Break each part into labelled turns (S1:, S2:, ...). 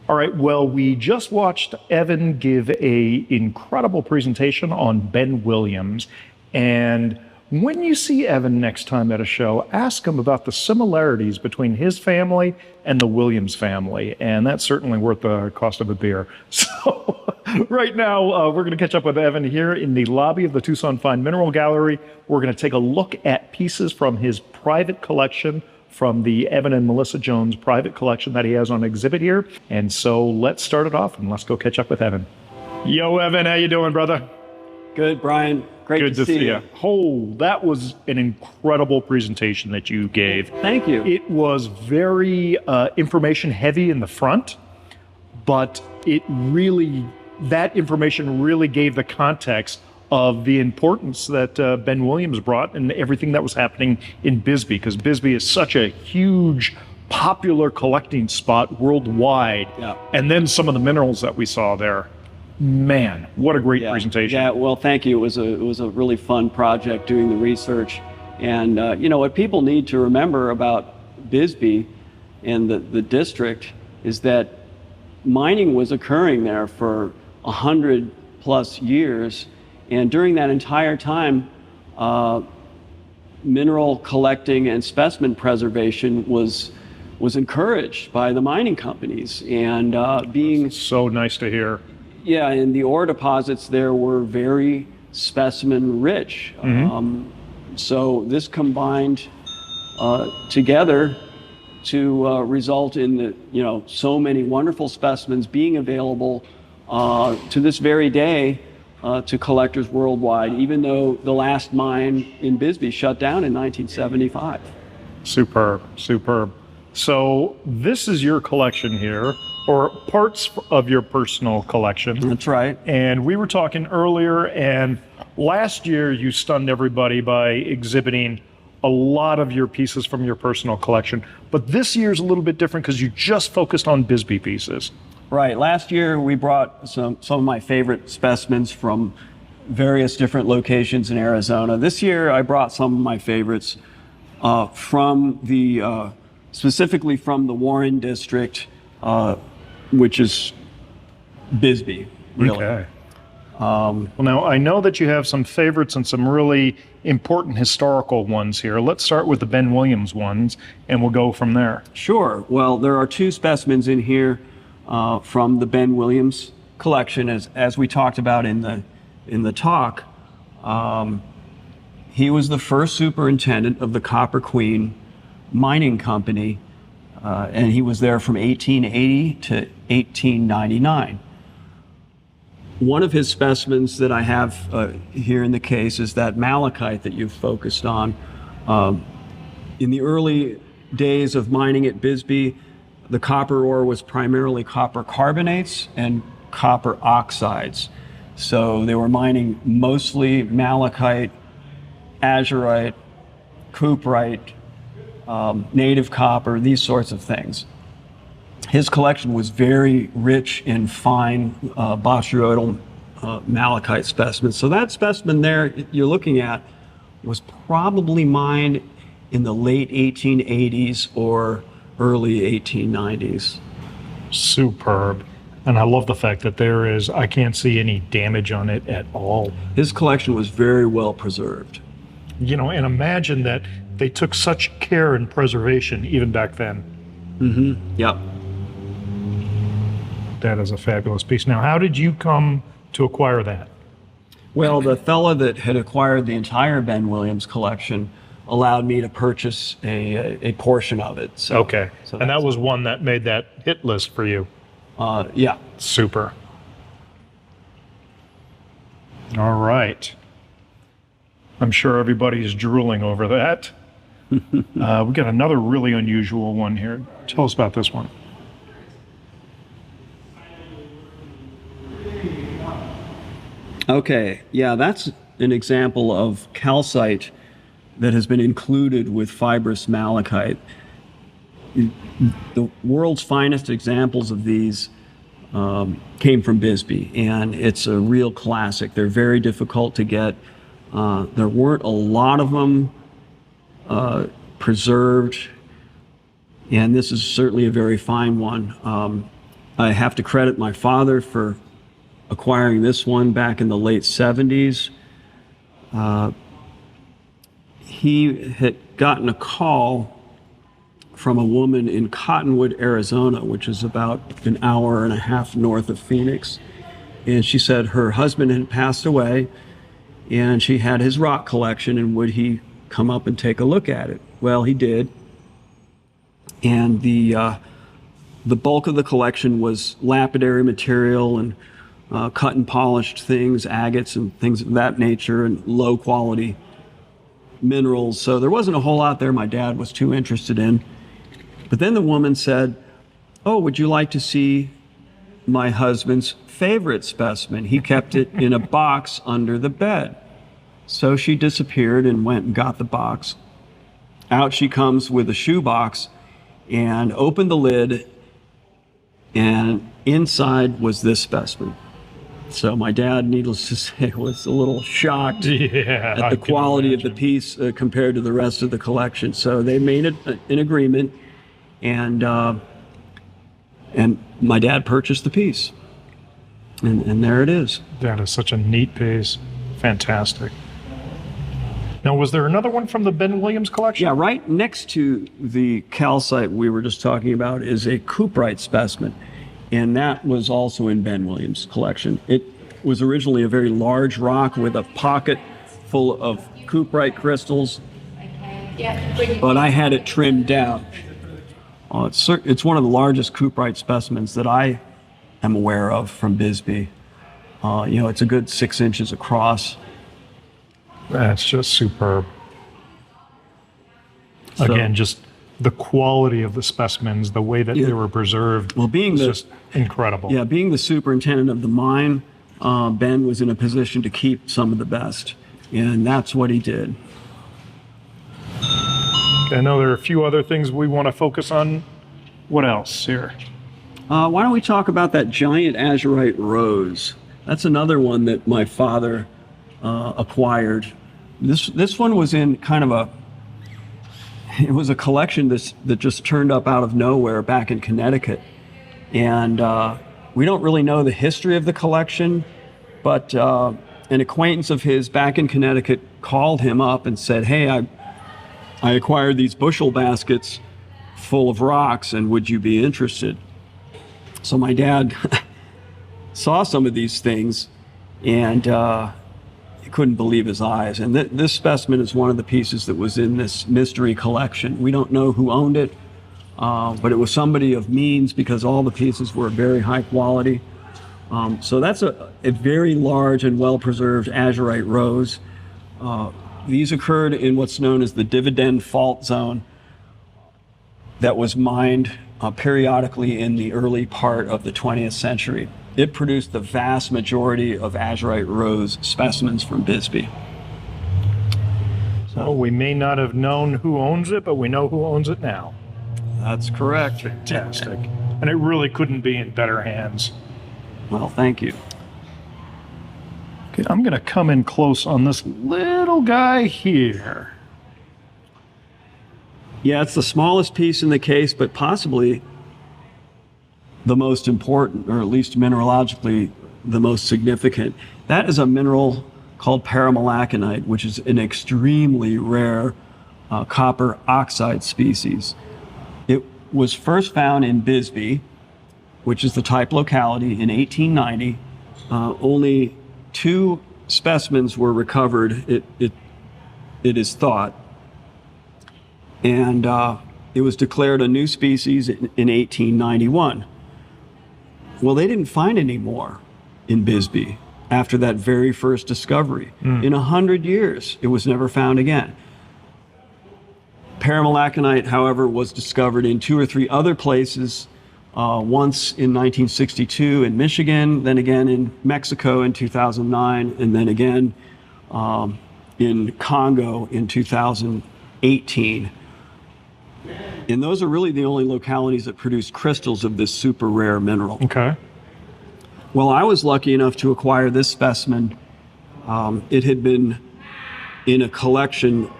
S1: All right, well, we just watched Evan give a incredible presentation on Ben Williams. And when you see Evan next time at a show, ask him about the similarities between his family and the Williams family. And that's certainly worth the cost of a beer. So right now, we're going to catch up with Evan here in the lobby of the Tucson Fine Mineral Gallery. We're going to take a look at pieces from his private collection, from the Evan and Melissa Jones private collection that he has on exhibit here. And so let's start it off and let's go catch up with Evan. Yo, Evan, how you doing, brother?
S2: Good, Brian. Great to see you.
S1: Oh, that was an incredible presentation that you gave.
S2: Thank you.
S1: It was very information heavy in the front, but that information really gave the context of the importance that Ben Williams brought and everything that was happening in Bisbee, because Bisbee is such a huge, popular collecting spot worldwide.
S2: Yeah.
S1: And then some of the minerals that we saw there. Man, what a great presentation.
S2: Yeah, well, thank you. It was a really fun project doing the research. And you know, what people need to remember about Bisbee and the district is that mining was occurring there for 100+ years. And during that entire time, mineral collecting and specimen preservation was encouraged by the mining companies. And being
S1: so nice to hear.
S2: Yeah, and the ore deposits there were very specimen rich. So this combined together to result in so many wonderful specimens being available to this very day to collectors worldwide, even though the last mine in Bisbee shut down in 1975.
S1: Superb, superb. So this is your collection here, or parts of your personal collection.
S2: That's right.
S1: And we were talking earlier, and last year you stunned everybody by exhibiting a lot of your pieces from your personal collection. But this year's a little bit different because you just focused on Bisbee pieces.
S2: Right. Last year we brought some of my favorite specimens from various different locations in Arizona. This year I brought some of my favorites from the specifically from the Warren district, which is Bisbee, really.
S1: Okay. Well, now I know that you have some favorites and some really important historical ones here. Let's start with the Ben Williams ones, and we'll go from there.
S2: Sure. Well, there are two specimens in here from the Ben Williams collection, as we talked about in the talk. He was the first superintendent of the Copper Queen Mining Company, and he was there from 1880 to 1899. One of his specimens that I have here in the case is that malachite that you've focused on. In the early days of mining at Bisbee, the copper ore was primarily copper carbonates and copper oxides. So they were mining mostly malachite, azurite, cuprite, native copper, these sorts of things. His collection was very rich in fine botryoidal malachite specimens. So that specimen there you're looking at was probably mined in the late 1880s or early 1890s.
S1: Superb. And I love the fact that I can't see any damage on it at all.
S2: His collection was very well preserved.
S1: You know, and imagine that they took such care and preservation even back then.
S2: Yep.
S1: That is a fabulous piece. Now, how did you come to acquire that?
S2: Well, the fella that had acquired the entire Ben Williams collection allowed me to purchase a portion of it. So,
S1: okay. So and that was one that made that hit list for you?
S2: Yeah.
S1: Super. All right. I'm sure everybody's drooling over that. We got another really unusual one here. Tell us about this one.
S2: Okay, yeah, that's an example of calcite that has been included with fibrous malachite. The world's finest examples of these came from Bisbee, and it's a real classic. They're very difficult to get. There weren't a lot of them preserved, and this is certainly a very fine one. I have to credit my father for acquiring this one back in the late 70s. He had gotten a call from a woman in Cottonwood, Arizona, which is about an hour and a half north of Phoenix. And she said her husband had passed away and she had his rock collection, and would he come up and take a look at it? Well, he did. And the bulk of the collection was lapidary material and cut and polished things, agates and things of that nature, and low quality minerals. So there wasn't a whole lot there my dad was too interested in. But then the woman said, "Oh, would you like to see my husband's favorite specimen? He kept it in a box under the bed." So she disappeared and went and got the box. Out she comes with a shoebox and opened the lid, and inside was this specimen. So my dad, needless to say, was a little shocked at the quality of the piece compared to the rest of the collection. So they made an agreement, and my dad purchased the piece. And there it is.
S1: That is such a neat piece. Fantastic. Now, was there another one from the Ben Williams collection?
S2: Yeah, right next to the calcite we were just talking about is a cuprite specimen. And that was also in Ben Williams' collection. It was originally a very large rock with a pocket full of cuprite crystals, but I had it trimmed down. It's one of the largest cuprite specimens that I am aware of from Bisbee. It's a good 6 inches across.
S1: That's just superb.
S2: So,
S1: again, just the quality of the specimens, the way that they were preserved, was just incredible.
S2: Yeah, being the superintendent of the mine, Ben was in a position to keep some of the best, and that's what he did.
S1: I know there are a few other things we want to focus on. What else here?
S2: Why don't we talk about that giant azurite rose? That's another one that my father acquired. This one was in kind of it was a collection that just turned up out of nowhere back in Connecticut. And we don't really know the history of the collection, but an acquaintance of his back in Connecticut called him up and said, "Hey, I acquired these bushel baskets full of rocks, and would you be interested?" So my dad saw some of these things, and he couldn't believe his eyes. And this specimen is one of the pieces that was in this mystery collection. We don't know who owned it, but it was somebody of means because all the pieces were very high quality. So that's a very large and well-preserved azurite rose. These occurred in what's known as the Dividend Fault Zone that was mined periodically in the early part of the 20th century. It produced the vast majority of azurite rose specimens from Bisbee.
S1: So we may not have known who owns it, but we know who owns it now.
S2: That's correct.
S1: Fantastic. And it really couldn't be in better hands.
S2: Well, thank you.
S1: Okay, I'm going to come in close on this little guy here.
S2: Yeah, it's the smallest piece in the case, but possibly the most important, or at least mineralogically the most significant. That is a mineral called paramalaconite, which is an extremely rare copper oxide species. It was first found in Bisbee, which is the type locality, in 1890. Only 2 specimens were recovered, it is thought. And it was declared a new species in 1891. Well, they didn't find any more in Bisbee after that very first discovery. In 100 years, it was never found again. Paramalaconite, however, was discovered in 2 or 3 other places, once in 1962 in Michigan, then again in Mexico in 2009, and then again in Congo in 2018. And those are really the only localities that produce crystals of this super rare mineral.
S1: Okay.
S2: Well, I was lucky enough to acquire this specimen. It had been in a collection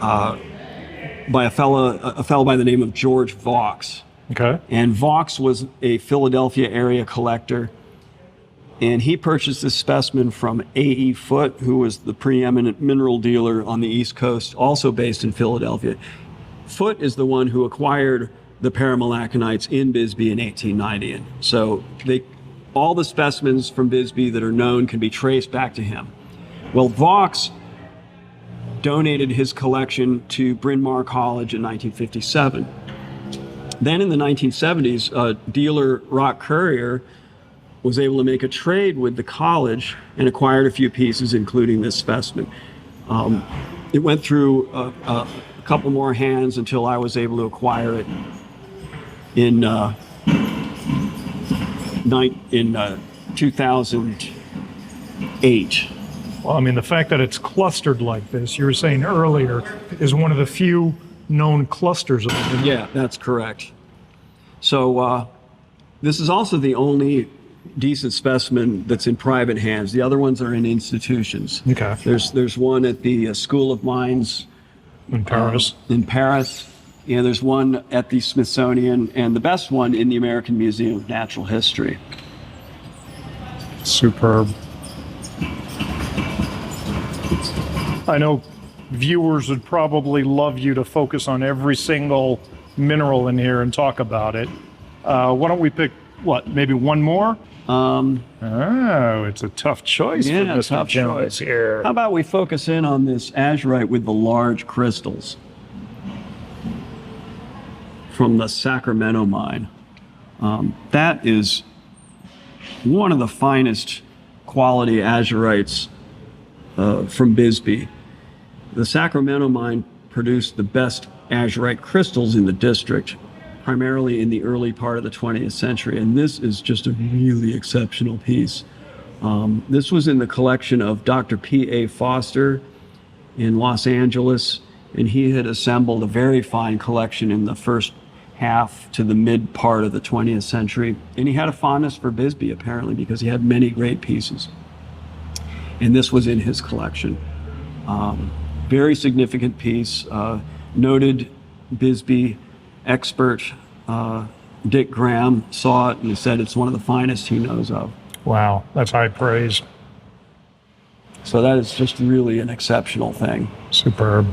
S2: by a fellow by the name of George Vaux.
S1: Okay.
S2: And Vaux was a Philadelphia area collector. And he purchased this specimen from A.E. Foote, who was the preeminent mineral dealer on the East Coast, also based in Philadelphia. Foote is the one who acquired the paramalaconite in Bisbee in 1890. And so all the specimens from Bisbee that are known can be traced back to him. Well, Vaux donated his collection to Bryn Mawr College in 1957. Then in the 1970s, dealer Rock Currier was able to make a trade with the college and acquired a few pieces, including this specimen. It went through a couple more hands until I was able to acquire it in 2008.
S1: Well, I mean, the fact that it's clustered like this, you were saying earlier, is one of the few known clusters of them.
S2: Yeah, that's correct. So this is also the only decent specimen that's in private hands. The other ones are in institutions.
S1: Okay.
S2: There's one at the School of Mines
S1: In Paris.
S2: in Paris. Yeah, there's one at the Smithsonian, and the best one in the American Museum of Natural History.
S1: Superb. I know viewers would probably love you to focus on every single mineral in here and talk about it. Why don't we pick, maybe one more? Oh, it's a tough choice for Mr.
S2: Tough
S1: Jones
S2: choice.
S1: here.
S2: How about we focus in on this azurite with the large crystals from the Sacramento mine? That is one of the finest quality azurites from Bisbee. The Sacramento mine produced the best azurite crystals in the district, primarily in the early part of the 20th century, and this is just a really exceptional piece. This was in the collection of Dr. P.A. Foster in Los Angeles, and he had assembled a very fine collection in the first half to the mid part of the 20th century, and he had a fondness for Bisbee, apparently, because he had many great pieces. And this was in his collection. Very significant piece. Noted Bisbee expert Dick Graham saw it and said it's one of the finest he knows of.
S1: Wow, that's high praise.
S2: So that is just really an exceptional thing.
S1: Superb.